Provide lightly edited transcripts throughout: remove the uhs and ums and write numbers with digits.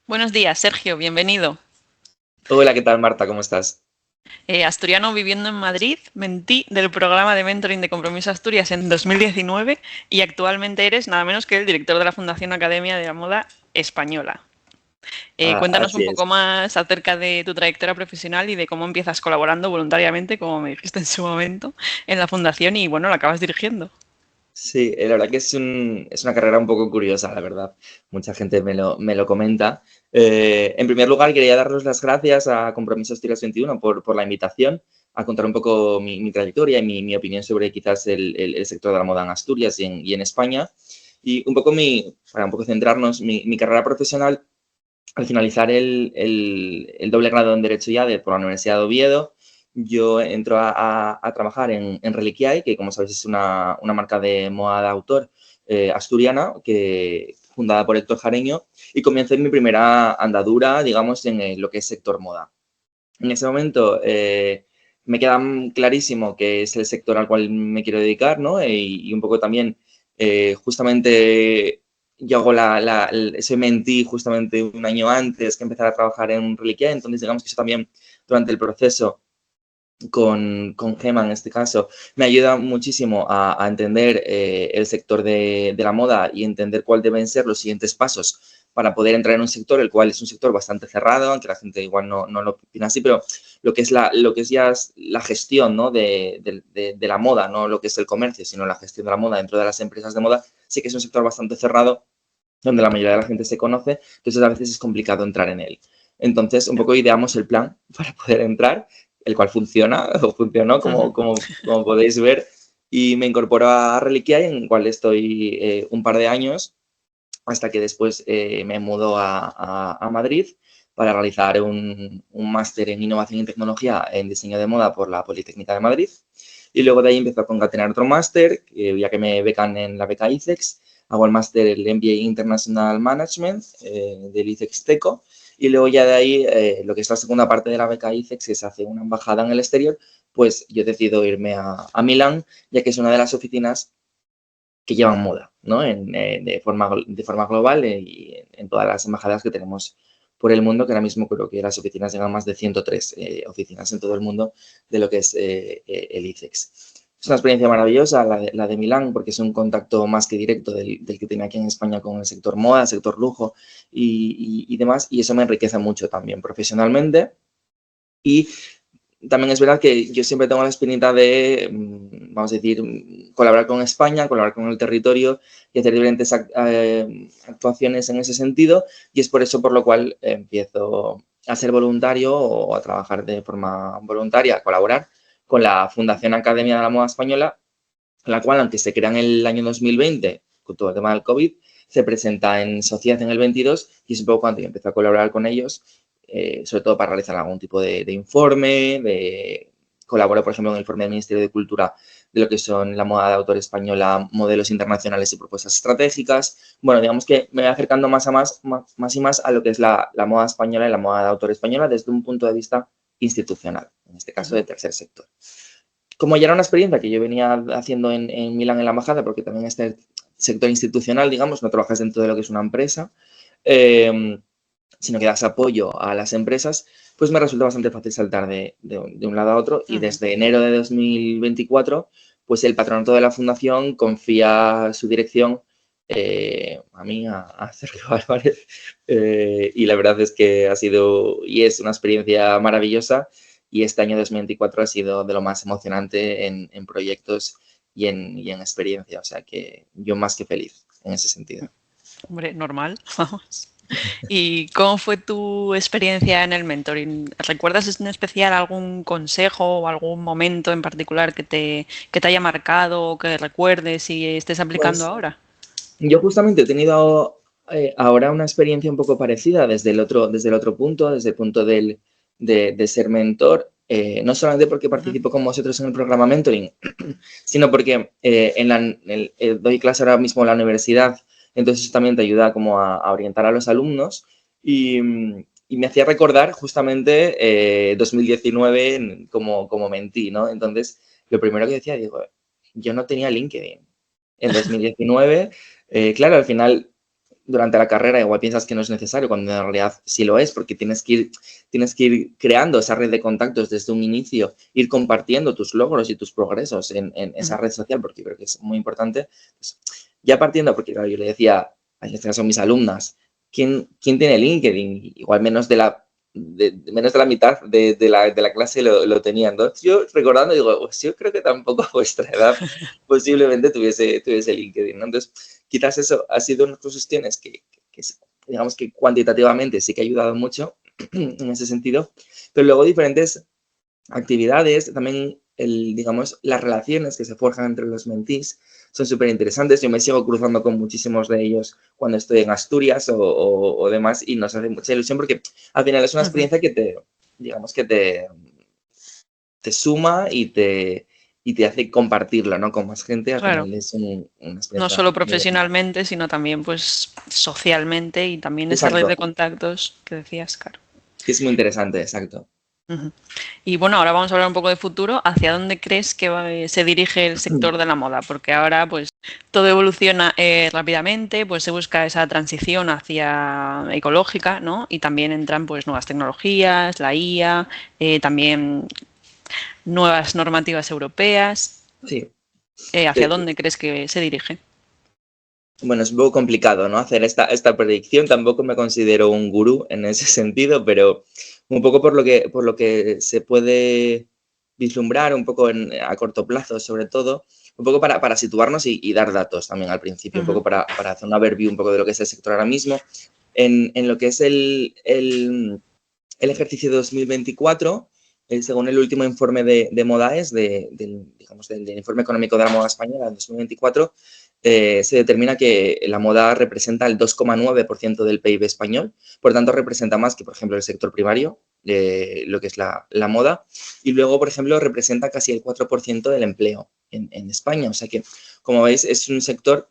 Buenos días, Sergio, bienvenido. Hola, ¿qué tal, Marta? ¿Cómo estás? Asturiano viviendo en Madrid, mentí del programa de mentoring de Compromiso Asturias en 2019 y actualmente eres nada menos que el director de la Fundación Academia de la Moda Española. Cuéntanos un Así poco es. más acerca de tu trayectoria profesional y de cómo empiezas colaborando voluntariamente, como me dijiste en su momento, en la fundación y bueno, la acabas dirigiendo. Sí, la verdad que es una carrera un poco curiosa, la verdad. Mucha gente me lo comenta. En primer lugar, quería daros las gracias a Compromiso Asturias 21 por la invitación a contar un poco mi trayectoria y mi opinión sobre quizás el sector de la moda en Asturias y en España. Y un poco para un poco centrarnos, mi carrera profesional, al finalizar el doble grado en Derecho y ADE por la Universidad de Oviedo, yo entro a trabajar en Reliquiae, que como sabéis es una marca de moda de autor asturiana, fundada por Héctor Jareño, y comencé mi primera andadura, digamos, en lo que es sector moda. En ese momento me queda clarísimo que es el sector al cual me quiero dedicar, ¿no? Y un poco también, justamente, yo hago ese mentí justamente un año antes que empezar a trabajar en Reliquia, entonces digamos que eso también durante el proceso con Gema en este caso, me ayuda muchísimo a entender el sector de la moda y entender cuáles deben ser los siguientes pasos para poder entrar en un sector, el cual es un sector bastante cerrado, aunque la gente igual no lo opina así, pero lo que es ya la gestión, ¿no? de la moda, no lo que es el comercio, sino la gestión de la moda dentro de las empresas de moda, sí que es un sector bastante cerrado donde la mayoría de la gente se conoce, entonces a veces es complicado entrar en él. Entonces, un poco ideamos el plan para poder entrar, el cual funciona, o funcionó, como podéis ver, y me incorporo a Reliquiae, en el cual estoy un par de años, hasta que después me mudo a Madrid para realizar un máster en innovación y tecnología en diseño de moda por la Politécnica de Madrid. Y luego de ahí empezó a concatenar otro máster, ya que me becan en la beca ICEX, hago el máster, el MBA International Management del ICEX TECO, y luego ya de ahí, lo que es la segunda parte de la beca ICEX, que se hace una embajada en el exterior, pues yo decido irme a Milán, ya que es una de las oficinas que llevan moda, ¿no? De forma global y en todas las embajadas que tenemos por el mundo, que ahora mismo creo que las oficinas llegan más de 103 oficinas en todo el mundo de lo que es el ICEX. Es una experiencia maravillosa la de Milán, porque es un contacto más que directo del que tenía aquí en España con el sector moda, sector lujo y demás, y eso me enriquece mucho también profesionalmente. Y también es verdad que yo siempre tengo la espinita de, vamos a decir, colaborar con España, colaborar con el territorio y hacer diferentes actuaciones en ese sentido. Y es por eso por lo cual empiezo a ser voluntario o a trabajar de forma voluntaria, a colaborar con la Fundación Academia de la Moda Española, la cual, aunque se crea en el año 2020, con todo el tema del COVID, se presenta en sociedad en el 22 y es un poco cuando yo empecé a colaborar con ellos, sobre todo para realizar algún tipo de informe, colaboro, por ejemplo, en el informe del Ministerio de Cultura de lo que son la moda de autor española, modelos internacionales y propuestas estratégicas. Bueno, digamos que me voy acercando más y más a lo que es la moda española y la moda de autor española desde un punto de vista institucional, en este caso de tercer sector. Como ya era una experiencia que yo venía haciendo en Milán en la embajada, porque también este sector institucional, digamos, no trabajas dentro de lo que es una empresa, eh, sino que das apoyo a las empresas, pues me resulta bastante fácil saltar de un lado a otro y Ujú. desde enero de 2024, pues el patronato de la fundación confía su dirección a mí, a Sergio Álvarez, y la verdad es que ha sido y es una experiencia maravillosa y este año 2024 ha sido de lo más emocionante en proyectos y en experiencia, o sea que yo más que feliz en ese sentido. Hombre, normal, vamos. ¿Y cómo fue tu experiencia en el mentoring? ¿Recuerdas en especial algún consejo o algún momento en particular que te haya marcado o que recuerdes y estés aplicando Pues ahora? yo justamente he tenido ahora una experiencia un poco parecida desde el otro punto, desde el punto de ser mentor, no solamente porque Ujú. participo con vosotros en el programa Mentoring, sino porque doy clase ahora mismo en la universidad, entonces eso también te ayuda como a orientar a los alumnos y me hacía recordar justamente 2019 como mentí, ¿no? Entonces, lo primero que decía, digo, yo no tenía LinkedIn en 2019. Claro, al final durante la carrera igual piensas que no es necesario, cuando en realidad sí lo es, porque tienes que ir creando esa red de contactos desde un inicio, ir compartiendo tus logros y tus progresos en esa red social, porque creo que es muy importante. Pues, ya partiendo, porque claro, yo le decía, en este caso a mis alumnas, ¿quién tiene LinkedIn? Igual menos de la mitad de la clase lo tenían. Entonces, yo recordando digo, pues yo creo que tampoco a vuestra edad posiblemente tuviese LinkedIn, ¿no? Entonces, quizás eso ha sido una de las cuestiones que digamos que cuantitativamente sí que ha ayudado mucho en ese sentido, pero luego diferentes actividades, también digamos, las relaciones que se forjan entre los mentís son súper interesantes. Yo me sigo cruzando con muchísimos de ellos cuando estoy en Asturias o demás y nos hace mucha ilusión porque al final es una experiencia que digamos que te suma y te hace compartirlo, ¿no? Con más gente. Al Claro, final es una no experiencia solo muy bonita. profesionalmente, sino también pues socialmente y también esa red de Exacto, contactos que decías, claro. que es muy interesante, exacto. Ujú. Y bueno, ahora vamos a hablar un poco de futuro. ¿Hacia dónde crees que se dirige el sector de la moda? Porque ahora pues todo evoluciona rápidamente, pues se busca esa transición hacia ecológica, ¿no? Y también entran pues nuevas tecnologías, la IA, también nuevas normativas europeas. Sí. ¿Hacia dónde crees que se dirige? Bueno, es un poco complicado, ¿no? Hacer esta predicción. Tampoco me considero un gurú en ese sentido, pero un poco por lo que se puede vislumbrar, un poco a corto plazo, sobre todo, un poco para situarnos y dar datos también al principio, un Ujú, poco para hacer una overview un poco de lo que es el sector ahora mismo. En lo que es el ejercicio 2024, según el último informe de Modaes, digamos, del informe económico de la moda española del 2024, se determina que la moda representa el 2,9% del PIB español, por tanto representa más que, por ejemplo, el sector primario, lo que es la moda, y luego, por ejemplo, representa casi el 4% del empleo en España. O sea que, como veis, es un sector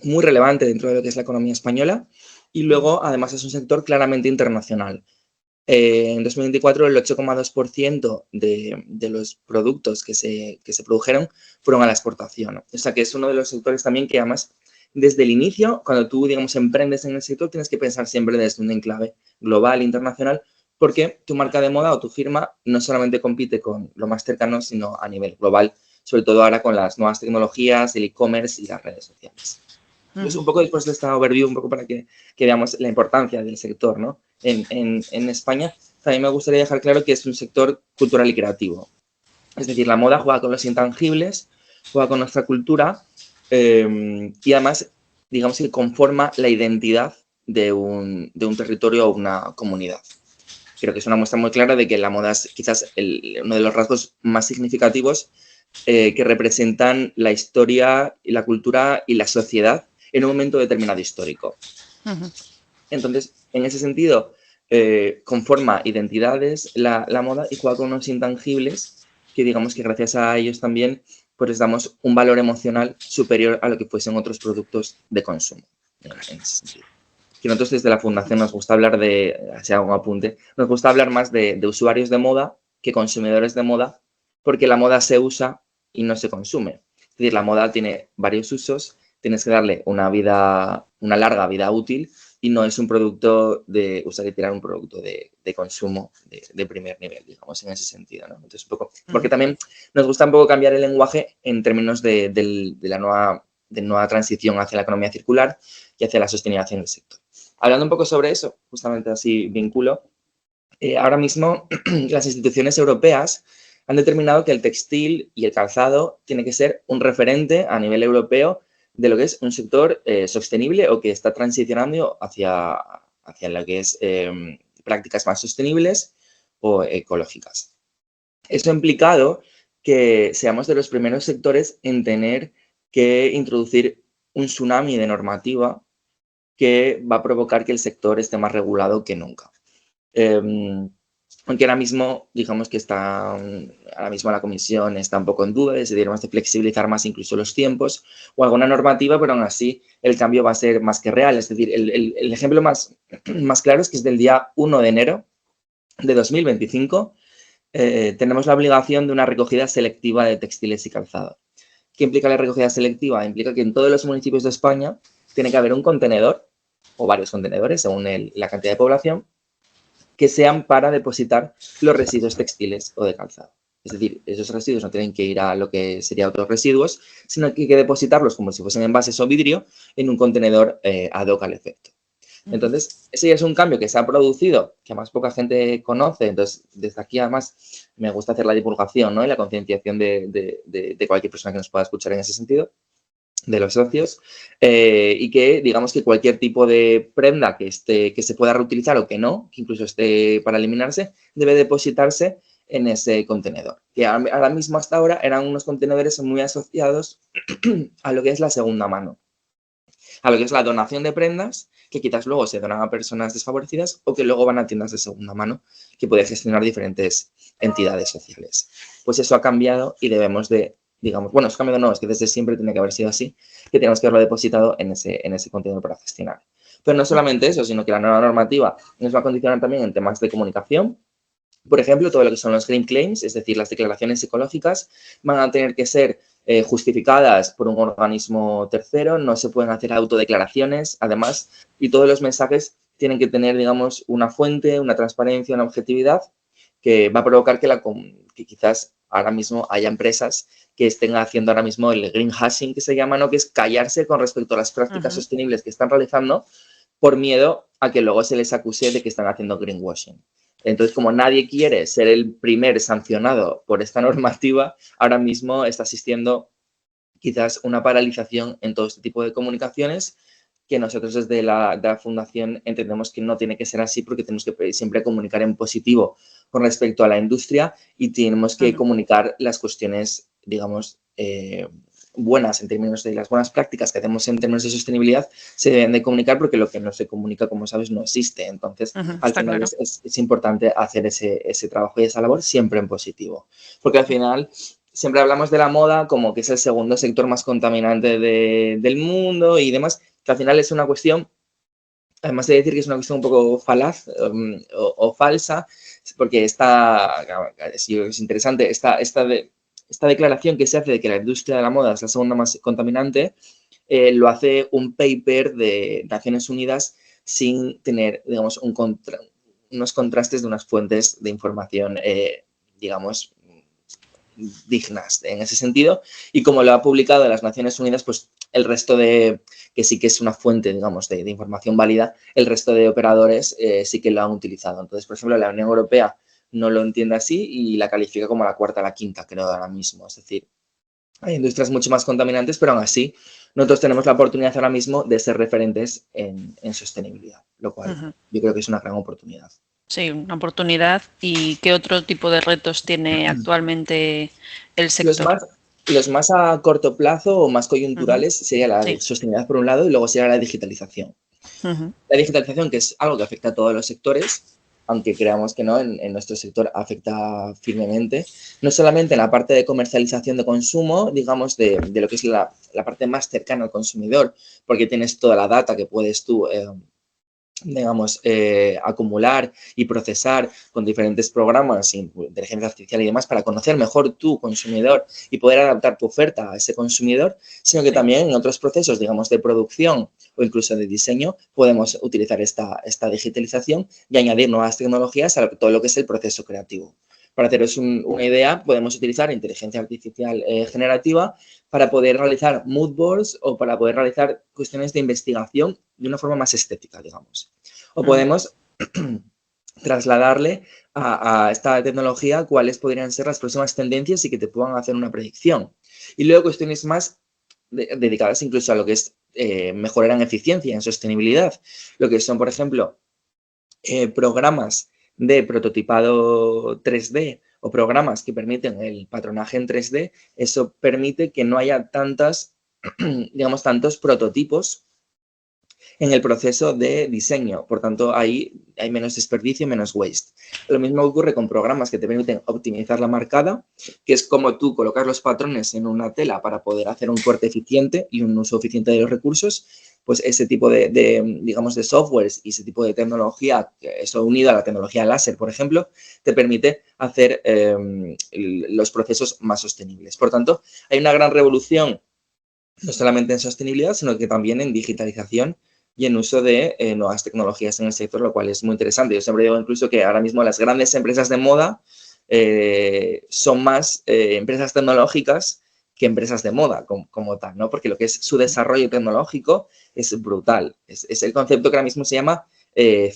muy relevante dentro de lo que es la economía española y ujú, luego, además, es un sector claramente internacional. En 2024 el 8,2% de los productos que se produjeron fueron a la exportación. O sea que es uno de los sectores también que además desde el inicio, cuando tú, digamos, emprendes en el sector, tienes que pensar siempre desde un enclave global, internacional, porque tu marca de moda o tu firma no solamente compite con lo más cercano, sino a nivel global, sobre todo ahora con las nuevas tecnologías, el e-commerce y las redes sociales. Entonces, ujú. un poco después de esta overview, un poco para que veamos la importancia del sector, ¿no? En España, también me gustaría dejar claro que es un sector cultural y creativo. Es decir, la moda juega con los intangibles, juega con nuestra cultura y además, digamos que conforma la identidad de un territorio o una comunidad. Creo que es una muestra muy clara de que la moda es quizás uno de los rasgos más significativos que representan la historia y la cultura y la sociedad en un momento determinado histórico. Entonces, en ese sentido, conforma identidades la moda y juega con unos intangibles que digamos que gracias a ellos también pues les damos un valor emocional superior a lo que fuesen otros productos de consumo, en ese sentido. Que nosotros desde la fundación nos gusta hablar así hago un apunte, nos gusta hablar más de usuarios de moda que consumidores de moda, porque la moda se usa y no se consume. Es decir, la moda tiene varios usos, tienes que darle una larga vida útil y no es un producto de usar y tirar, un producto de consumo de primer nivel, digamos, en ese sentido, ¿no? Entonces, un poco, porque también nos gusta un poco cambiar el lenguaje en términos de nueva transición hacia la economía circular y hacia la sostenibilidad en el sector. Hablando un poco sobre eso, justamente así vinculo, ahora mismo las instituciones europeas han determinado que el textil y el calzado tiene que ser un referente a nivel europeo de lo que es un sector sostenible o que está transicionando hacia lo que es prácticas más sostenibles o ecológicas. Eso ha implicado que seamos de los primeros sectores en tener que introducir un tsunami de normativa que va a provocar que el sector esté más regulado que nunca. Aunque ahora mismo, digamos que ahora mismo la comisión está un poco en duda de si deberíamos de flexibilizar más incluso los tiempos o alguna normativa, pero aún así el cambio va a ser más que real. Es decir, el ejemplo más claro es que es del día 1 de enero de 2025 tenemos la obligación de una recogida selectiva de textiles y calzado. ¿Qué implica la recogida selectiva? Implica que en todos los municipios de España tiene que haber un contenedor o varios contenedores, según la cantidad de población, que sean para depositar los residuos textiles o de calzado. Es decir, esos residuos no tienen que ir a lo que serían otros residuos, sino que hay que depositarlos como si fuesen envases o vidrio en un contenedor ad hoc al efecto. Entonces, ese ya es un cambio que se ha producido, que más poca gente conoce. Entonces, desde aquí, además, me gusta hacer la divulgación, ¿no? Y la concienciación de cualquier persona que nos pueda escuchar en ese sentido, de los socios, y que digamos que cualquier tipo de prenda que se pueda reutilizar o que no, que incluso esté para eliminarse, debe depositarse en ese contenedor. Que ahora mismo, hasta ahora, eran unos contenedores muy asociados a lo que es la segunda mano, a lo que es la donación de prendas, que quizás luego se donan a personas desfavorecidas o que luego van a tiendas de segunda mano que pueden gestionar diferentes entidades sociales. Pues eso ha cambiado y debemos de, digamos, bueno, eso ha cambiado no, es que desde siempre tiene que haber sido así, que tenemos que haberlo depositado en ese contenedor para gestionar. Pero no solamente eso, sino que la nueva normativa nos va a condicionar también en temas de comunicación. Por ejemplo, todo lo que son los green claims, es decir, las declaraciones ecológicas, van a tener que ser justificadas por un organismo tercero, no se pueden hacer autodeclaraciones, además, y todos los mensajes tienen que tener, digamos, una fuente, una transparencia, una objetividad, que va a provocar que quizás ahora mismo haya empresas que estén haciendo ahora mismo el greenwashing, que se llama, ¿no? Que es callarse con respecto a las prácticas sostenibles que están realizando por miedo a que luego se les acuse de que están haciendo greenwashing. Entonces, como nadie quiere ser el primer sancionado por esta normativa, ahora mismo está existiendo quizás una paralización en todo este tipo de comunicaciones que nosotros desde la Fundación entendemos que no tiene que ser así porque tenemos que siempre comunicar en positivo con respecto a la industria y tenemos que comunicar las cuestiones, digamos, buenas en términos de las buenas prácticas que hacemos en términos de sostenibilidad se deben de comunicar porque lo que no se comunica, como sabes, no existe. Entonces, al final claro. es importante hacer ese trabajo y esa labor siempre en positivo. Porque al final siempre hablamos de la moda como que es el segundo sector más contaminante del mundo y demás, que al final es una cuestión, además de decir que es una cuestión un poco falaz o falsa, porque si es interesante, esta declaración que se hace de que la industria de la moda es la segunda más contaminante, lo hace un paper de Naciones Unidas sin tener, digamos, unos contrastes de unas fuentes de información, digamos, dignas en ese sentido. Y como lo ha publicado las Naciones Unidas, pues el resto que sí que es una fuente, digamos, de información válida, el resto de operadores sí que lo han utilizado. Entonces, por ejemplo, la Unión Europea no lo entiende así y la califica como la cuarta o la quinta, creo, ahora mismo. Es decir, hay industrias mucho más contaminantes, pero aún así nosotros tenemos la oportunidad ahora mismo de ser referentes en sostenibilidad, lo cual yo creo que es una gran oportunidad. Sí, una oportunidad. ¿Y qué otro tipo de retos tiene actualmente el sector? Los más a corto plazo o más coyunturales sería la sostenibilidad por un lado y luego sería la digitalización. La digitalización, que es algo que afecta a todos los sectores, aunque creamos que no, en nuestro sector afecta firmemente, no solamente en la parte de comercialización de consumo, digamos, de lo que es la parte más cercana al consumidor, porque tienes toda la data que puedes tú digamos, acumular y procesar con diferentes programas, inteligencia artificial y demás, para conocer mejor tu consumidor y poder adaptar tu oferta a ese consumidor, sino que también en otros procesos, digamos, de producción o incluso de diseño, podemos utilizar esta digitalización y añadir nuevas tecnologías a todo lo que es el proceso creativo. Para haceros una idea, podemos utilizar inteligencia artificial generativa para poder realizar mood boards o para poder realizar cuestiones de investigación de una forma más estética, digamos. O podemos trasladarle a esta tecnología cuáles podrían ser las próximas tendencias y que te puedan hacer una predicción. Y luego cuestiones más dedicadas incluso a lo que es mejorar en eficiencia, en sostenibilidad. Lo que son, por ejemplo, programas de prototipado 3D o programas que permiten el patronaje en 3D, eso permite que no haya digamos, tantos prototipos en el proceso de diseño. Por tanto, ahí hay menos desperdicio y menos waste. Lo mismo ocurre con programas que te permiten optimizar la marcada, que es como tú colocas los patrones en una tela para poder hacer un corte eficiente y un uso eficiente de los recursos. Pues ese tipo digamos, de softwares y ese tipo de tecnología, eso unido a la tecnología láser, por ejemplo, te permite hacer los procesos más sostenibles. Por tanto, hay una gran revolución, no solamente en sostenibilidad, sino que también en digitalización y en uso de nuevas tecnologías en el sector, lo cual es muy interesante. Yo siempre digo incluso que ahora mismo las grandes empresas de moda son más empresas tecnológicas que empresas de moda como tal, ¿no? Porque lo que es su desarrollo tecnológico es brutal. Es el concepto que ahora mismo se llama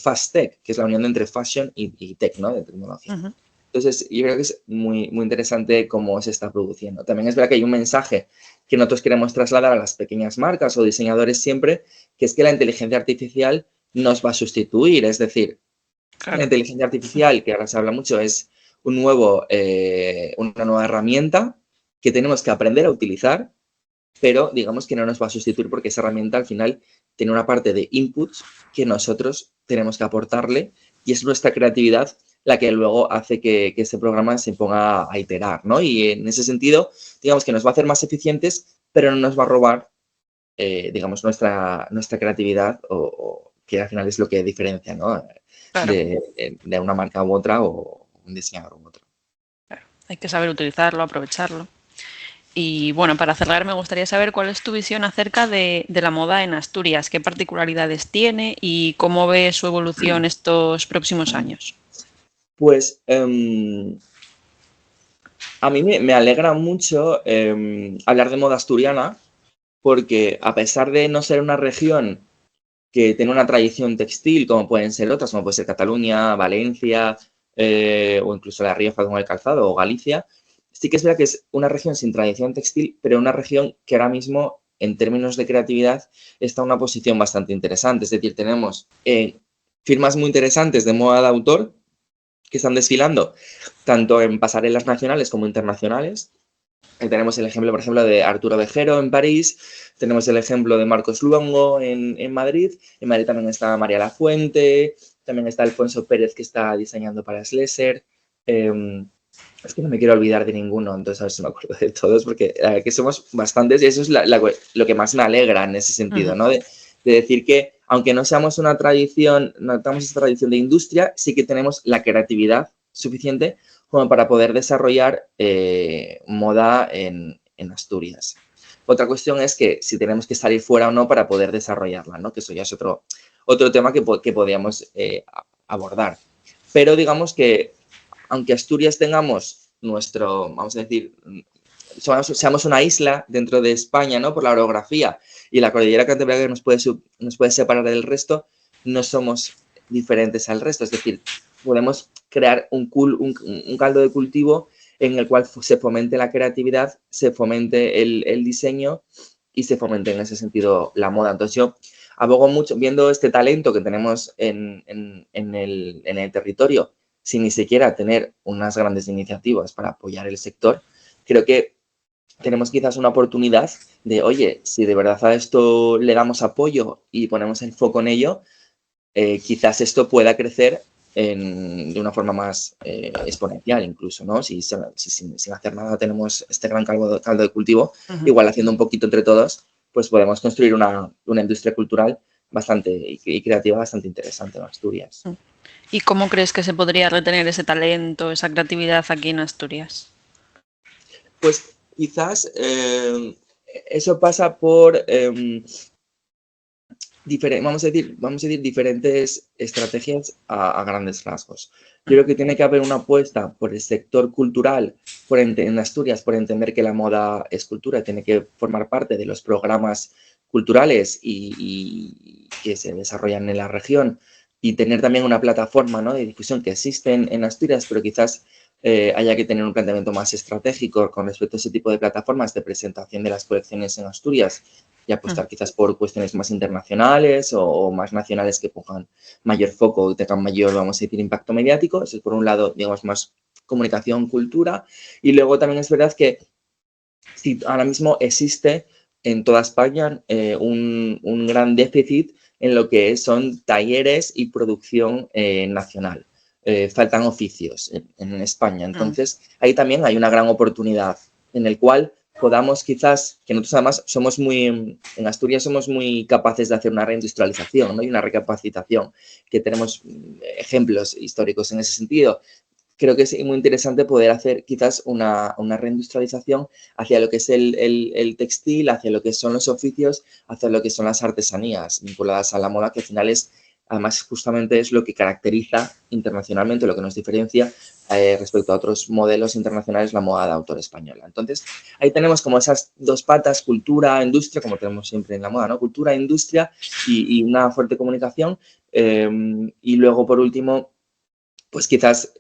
Fast Tech, que es la unión entre fashion y tech, ¿no? De tecnología. Ujú. Entonces, yo creo que es muy, muy interesante cómo se está produciendo. También es verdad que hay un mensaje que nosotros queremos trasladar a las pequeñas marcas o diseñadores siempre, que es que la inteligencia artificial nos va a sustituir. Es decir, la Claro. inteligencia artificial, que ahora se habla mucho, es una nueva herramienta que tenemos que aprender a utilizar, pero digamos que no nos va a sustituir porque esa herramienta al final tiene una parte de inputs que nosotros tenemos que aportarle y es nuestra creatividad la que luego hace que ese programa se ponga a iterar, ¿no? Y en ese sentido, digamos que nos va a hacer más eficientes, pero no nos va a robar, digamos, nuestra creatividad o que al final es lo que diferencia, ¿no? Claro, De una marca u otra o un diseñador u otro. claro. Hay que saber utilizarlo, aprovecharlo. Y bueno, para cerrar me gustaría saber cuál es tu visión acerca de la moda en Asturias, qué particularidades tiene y cómo ves su evolución estos próximos años. Pues a mí me alegra mucho hablar de moda asturiana porque a pesar de no ser una región que tiene una tradición textil como pueden ser otras, como puede ser Cataluña, Valencia o incluso La Rioja con el calzado o Galicia, sí que es verdad que es una región sin tradición textil, pero una región que ahora mismo en términos de creatividad está en una posición bastante interesante. Es decir, tenemos firmas muy interesantes de moda de autor que están desfilando tanto en pasarelas nacionales como internacionales. Tenemos el ejemplo, por ejemplo, de Arturo Vejero en París, tenemos el ejemplo de Marcos Luongo en Madrid. En Madrid también está María Lafuente, también está Alfonso Pérez que está diseñando para Schleser. Es que no me quiero olvidar de ninguno, entonces a ver si me acuerdo de todos, porque que somos bastantes y eso es lo que más me alegra en ese sentido, Ujú. ¿no? De decir que aunque no seamos una tradición, no tenemos esta tradición de industria, sí que tenemos la creatividad suficiente como para poder desarrollar moda en Asturias. Otra cuestión es que si tenemos que salir fuera o no para poder desarrollarla, ¿no? Que eso ya es otro tema que podríamos abordar. Pero digamos que aunque Asturias tengamos vamos a decir, seamos una isla dentro de España, ¿no? Por la orografía y la cordillera cantábrica que nos puede separar del resto, no somos diferentes al resto. Es decir, podemos crear un caldo de cultivo en el cual se fomente la creatividad, se fomente el diseño y se fomente en ese sentido la moda. Entonces yo abogo mucho, viendo este talento que tenemos en el territorio, sin ni siquiera tener unas grandes iniciativas para apoyar el sector, creo que tenemos quizás una oportunidad de, oye, si de verdad a esto le damos apoyo y ponemos el foco en ello, quizás esto pueda crecer de una forma más exponencial incluso, ¿no? Si sin hacer nada tenemos este gran caldo de cultivo, Ujú. igual haciendo un poquito entre todos, pues podemos construir una industria cultural bastante y creativa bastante interesante en Asturias. ¿Y cómo crees que se podría retener ese talento, esa creatividad aquí en Asturias? Pues quizás eso pasa por vamos a decir diferentes estrategias a grandes rasgos. Yo creo que tiene que haber una apuesta por el sector cultural en Asturias, por entender que la moda es cultura, tiene que formar parte de los programas culturales y que se desarrollan en la región y tener también una plataforma, ¿no?, de difusión que existe en Asturias, pero quizás haya que tener un planteamiento más estratégico con respecto a ese tipo de plataformas de presentación de las colecciones en Asturias y apostar quizás por cuestiones más internacionales o más nacionales que pongan mayor foco y tengan mayor, vamos a decir, impacto mediático. Eso es por un lado, digamos, más comunicación, cultura. Y luego también es verdad que si ahora mismo existe en toda España un gran déficit en lo que son talleres y producción nacional. Faltan oficios en España. Entonces, ahí también hay una gran oportunidad en el cual podamos quizás, que nosotros además en Asturias somos muy capaces de hacer una reindustrialización, ¿no?, y una recapacitación, que tenemos ejemplos históricos en ese sentido. creo que es muy interesante poder hacer quizás una reindustrialización hacia lo que es el textil, hacia lo que son los oficios, hacia lo que son las artesanías vinculadas a la moda, que al final es, además, justamente es lo que caracteriza internacionalmente, lo que nos diferencia respecto a otros modelos internacionales, la moda de autor española. Entonces, ahí tenemos como esas dos patas, cultura, industria, como tenemos siempre en la moda, ¿no? Cultura, industria y una fuerte comunicación. Y luego, por último, pues quizás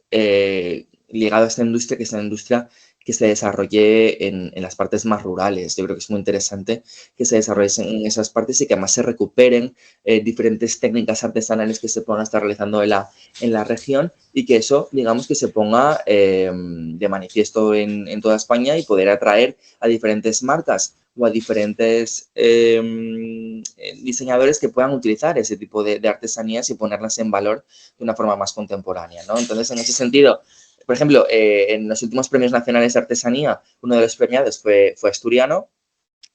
ligado a esta industria, que es una industria que se desarrolle en las partes más rurales. Yo creo que es muy interesante que se desarrolle en esas partes y que además se recuperen diferentes técnicas artesanales que se puedan estar realizando en la región y que eso, digamos, que se ponga de manifiesto en toda España y poder atraer a diferentes marcas o a diferentes diseñadores que puedan utilizar ese tipo de artesanías y ponerlas en valor de una forma más contemporánea, ¿no? Entonces, en ese sentido, por ejemplo, en los últimos premios nacionales de artesanía, uno de los premiados fue asturiano,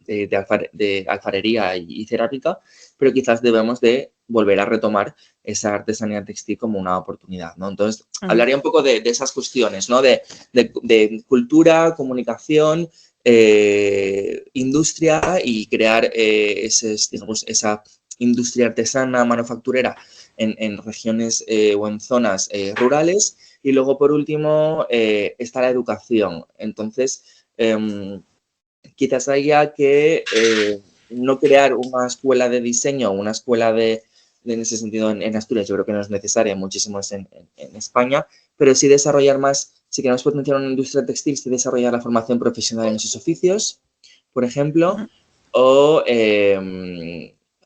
de alfarería y cerámica, pero quizás debemos de volver a retomar esa artesanía textil como una oportunidad, ¿no? Entonces, hablaría un poco de esas cuestiones, ¿no? De cultura, comunicación, industria y crear digamos, esa industria artesana, manufacturera en regiones o en zonas rurales. Y luego, por último, está la educación. Entonces, quizás haya que no crear una escuela de diseño, una escuela en ese sentido en Asturias, yo creo que no es necesaria, muchísimos en España, pero sí desarrollar más, si queremos potenciar una industria textil, sí desarrollar la formación profesional en esos oficios, por ejemplo, o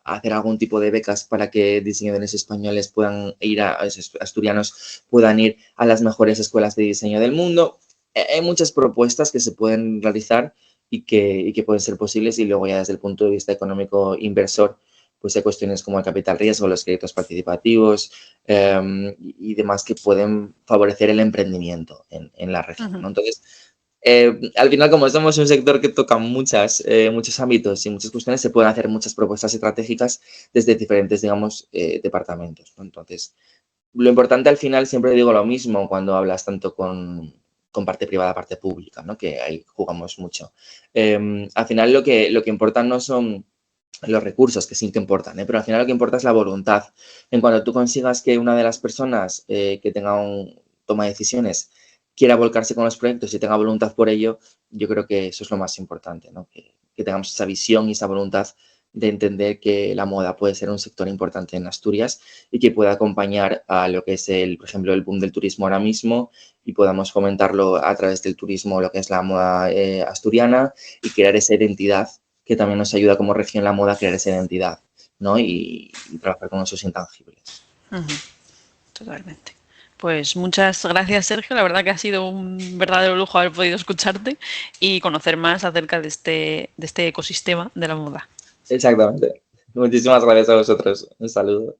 hacer algún tipo de becas para que diseñadores españoles puedan ir asturianos puedan ir a las mejores escuelas de diseño del mundo. Hay muchas propuestas que se pueden realizar y que pueden ser posibles y luego ya desde el punto de vista económico inversor, pues hay cuestiones como el capital riesgo, los créditos participativos y demás que pueden favorecer el emprendimiento en la región, ¿no? Entonces, al final, como somos un sector que toca muchos ámbitos y muchas cuestiones, se pueden hacer muchas propuestas estratégicas desde diferentes, digamos, departamentos, ¿no? Entonces, lo importante al final, siempre digo lo mismo cuando hablas tanto con parte privada, parte pública, ¿no? Que ahí jugamos mucho. Al final lo que importa no son los recursos, que sí que importan, pero al final lo que importa es la voluntad. En cuanto tú consigas que una de las personas que tenga toma de decisiones quiera volcarse con los proyectos y tenga voluntad por ello, yo creo que eso es lo más importante, ¿no? Que tengamos esa visión y esa voluntad de entender que la moda puede ser un sector importante en Asturias y que pueda acompañar a lo que es, por ejemplo, el boom del turismo ahora mismo y podamos fomentarlo a través del turismo, lo que es la moda asturiana y crear esa identidad que también nos ayuda como región la moda a crear esa identidad, ¿no? Y trabajar con esos intangibles. Totalmente. Pues muchas gracias, Sergio. La verdad que ha sido un verdadero lujo haber podido escucharte y conocer más acerca de este ecosistema de la moda. Exactamente. Muchísimas gracias a vosotros. Un saludo.